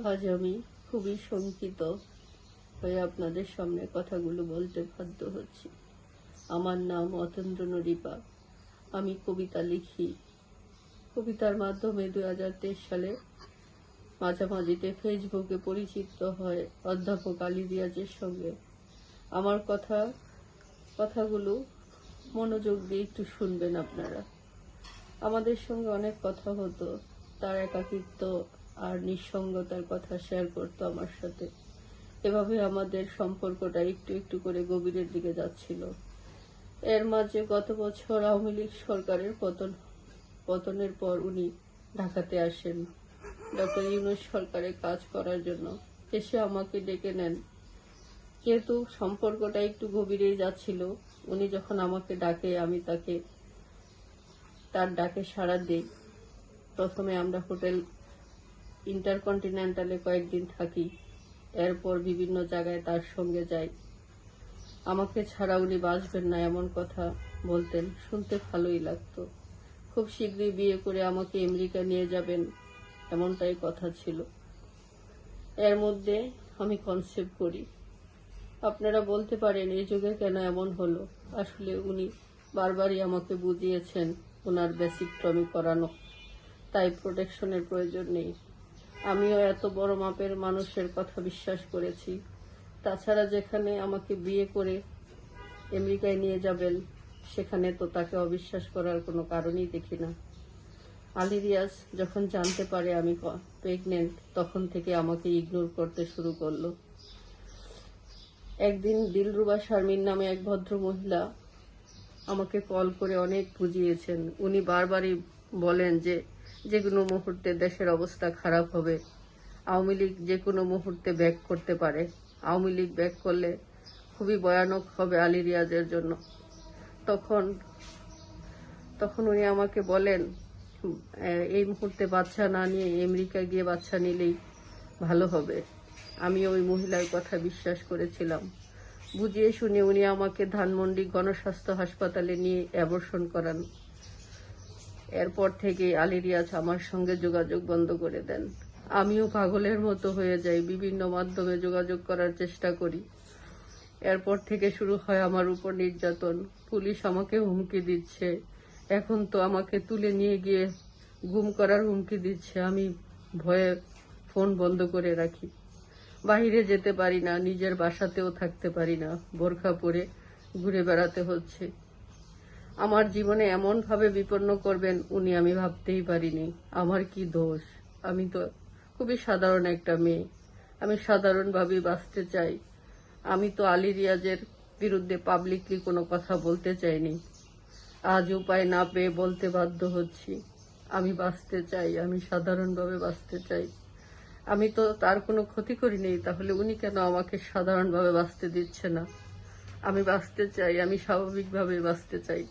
আজ আমি খুবই শঙ্কিত হয়ে আপনাদের সামনে কথাগুলো বলতে বাধ্য হচ্ছি। আমার নাম অতন্দ্র নরিপা। আমি কবিতা লিখি। কবিতার মাধ্যমে 2023 সালে মাঝামাঝিতে ফেসবুকে পরিচিত হয় অধ্যাপক আলী রিয়াজের সঙ্গে। আমার কথাগুলো মনোযোগ দিয়ে একটু শুনবেন আপনারা। আমাদের সঙ্গে অনেক কথা হতো। তার একাকিত্ব আর নিঃসঙ্গতার কথা শেয়ার করতো আমার সাথে। এভাবে আমাদের সম্পর্কটা একটু একটু করে গভীরের দিকে যাচ্ছিল। এর মাঝে গত বছর আওয়ামী লীগ সরকারের পতনের পর উনি ঢাকাতে আসেন ডক্টর ইউনূস সরকারের কাজ করার জন্য। এসে আমাকে ডেকে নেন। যেহেতু সম্পর্কটা একটু গভীরেই যাচ্ছিল, উনি যখন আমাকে ডাকে আমি তার ডাকে সাড়া দিই। প্রথমে আমরা হোটেল ইন্টারকন্টিনেন্টালে কয়েকদিন থাকি। এরপর বিভিন্ন জায়গায় তার সঙ্গে যাই। আমাকে ছাড়া উনি বাঁচবেন না এমন কথা বলতেন, শুনতে ভালোই লাগতো। খুব শীঘ্রই বিয়ে করে আমাকে আমেরিকা নিয়ে যাবেন এমনটাই কথা ছিল। এর মধ্যে আমি কনসেপ্ট করি। আপনারা বলতে পারেন এই যুগে কেন এমন হলো। আসলে উনি বারবারই আমাকে বুঝিয়েছেন ওনার ব্যতিক্রমী করানো, তাই প্রোটেকশনের প্রয়োজন নেই। আমিও এত বড় মাপের মানুষের কথা বিশ্বাস করেছি। তাছাড়া যেখানে আমাকে বিয়ে করে আমেরিকায় নিয়ে যাবেন, সেখানে তো তাকে অবিশ্বাস করার কোনো কারণই দেখি না। আলী রিয়াজ যখন জানতে পারে আমি প্রেগনেন্ট, তখন থেকে আমাকে ইগনোর করতে শুরু করলো। একদিন দিলরুবা শারমিন নামে এক ভদ্র মহিলা আমাকে কল করে অনেক বুঝিয়েছেন। উনি বারবারই বলেন যে কোনো মুহূর্তে দেশের অবস্থা খারাপ হবে, আওয়ামী লীগ যে কোনো মুহূর্তে ব্যাক করতে পারে, আওয়ামী লীগ ব্যাক করলে খুবই ভয়ানক হবে আলী রিয়াজের জন্য। তখন উনি আমাকে বলেন এই মুহূর্তে বাচ্চা না নিয়ে আমেরিকা গিয়ে বাচ্চা নিলেই ভালো হবে। আমি ওই মহিলার কথা বিশ্বাস করেছিলাম। বুঝিয়ে শুনে উনি আমাকে ধানমন্ডি গণস্বাস্থ্য হাসপাতালে নিয়ে অ্যাবর্শন করান। এরপর থেকে আলী রিয়াজ আমার সঙ্গে যোগাযোগ বন্ধ করে দেন। আমিও পাগলের মতো হয়ে যাই, বিভিন্ন মাধ্যমে যোগাযোগ করার চেষ্টা করি। এরপর থেকে শুরু হয় আমার উপর নির্যাতন। পুলিশ আমাকে হুমকি দিচ্ছে, এখন তো আমাকে তুলে নিয়ে গিয়ে গুম করার হুমকি দিচ্ছে। আমি ভয়ে ফোন বন্ধ করে রাখি, বাইরে যেতে পারি না, নিজের বাসাতেও থাকতে পারি না, বোরখা পরে ঘুরে বেড়াতে হচ্ছে। আমার জীবনে এমনভাবে বিপন্ন করবেন উনি আমি ভাবতেই পারিনি। আমার কি দোষ? আমি তো খুবই সাধারণ একটা মেয়ে, আমি সাধারণভাবেই বাঁচতে চাই। আমি তো আলী রিয়াজের বিরুদ্ধে পাবলিকলি কোনো কথা বলতে চাইনি। আজ উপায় না পেয়ে বলতে বাধ্য হচ্ছি। আমি বাঁচতে চাই, আমি সাধারণভাবে বাঁচতে চাই। আমি তো তার কোনো ক্ষতি করিনি, তাহলে উনি কেন আমাকে সাধারণভাবে বাঁচতে দিচ্ছে না? আমি বাঁচতে চাই, আমি স্বাভাবিকভাবে বাঁচতে চাই।